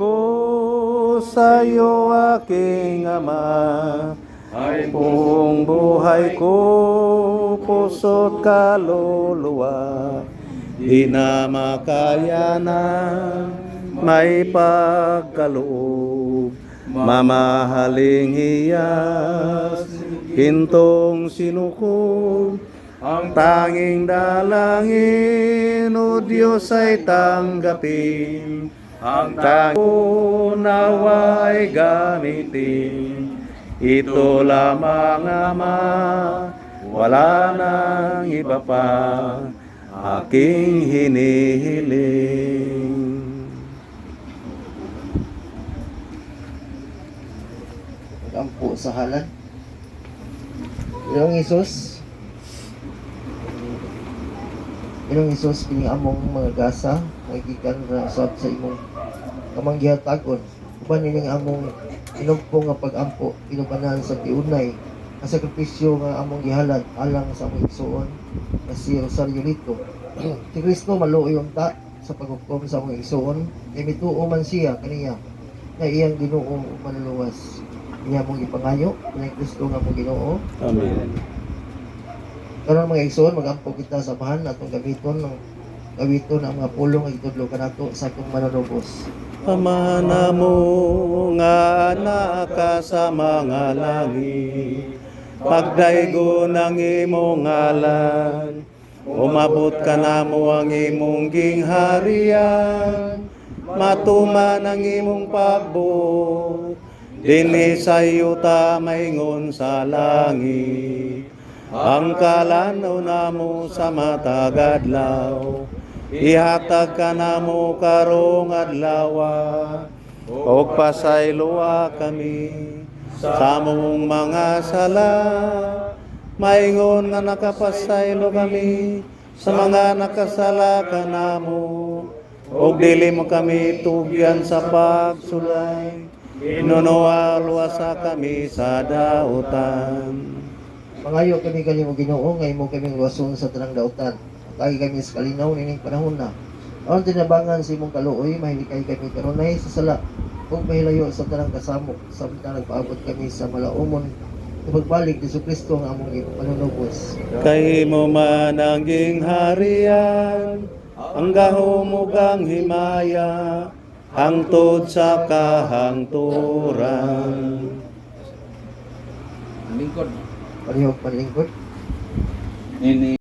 ko sa iyo, aking Ama, ay buong buhay ko, puso't kaluluwa, di na makaya na may pagkaloob. Mamahaling hiyas, hintong sinukob, ang tanging dalangin, o Diyos, ay tanggapin. Ang tanging nawa'y gamitin. Ito lamang, Ama, wala nang iba pa aking hinihiling. Ampo sa halad. Ilong Isus, kini among mga gasa, magigikan ra sab sa imong kamanggihatag-on. Uban nining among inugpo nga pag-ampo, inubanan sa tiunay, ang sakripisyo nga among gihalad alang sa among igsuon nga si Rosario Lito. Si Kristo maluoy unta sa paghukom sa among igsuon, kay mituo man siya kaniya nga iyang Ginoo manluluwas. Niya mong ipangayo, ni Kristo nga mong Ginoo. Amen. Karon mga igsoon, mag-ampo kita sa bahan atong gamiton ang mga pulong nga itudlo kanato sa atong manunubos. Ama namo nga naa ka sa mga langit, pagdaygon ang imong ngalan, umabot ka namo ang imong gingharian, matuman ang imong pagbuot, dinhi sa iyo ta maingon sa langit. Ang kalanaw namo sa matag adlaw, ihatag ka namo karong adlaw, og pasayloa kami sa among mga sala, maingon nga nakapasaylo kami sa mga nakasala kanamo, og dili mo kami tugyan sa pagsulay, inunuwa luwasa kami sa dautan. Mangayo kami kanimo Ginoo nga imo kaming luwason sa tanang dautan. Atagi kami sa kalinaw nining panahon na. Aron tinabangan sa imong kaluoy, mahilikay kami kanunay sa sala ug mahilayo sa tanang kasamo samtang nagpaabot kami sa malaumon ug pagbalik ni Kristo nga among panunubos. Kay mo man ang gingharian, ang gahumugang himaya, hangtod sa kahangturan. Lingkod. Parehong panlingkod. Ini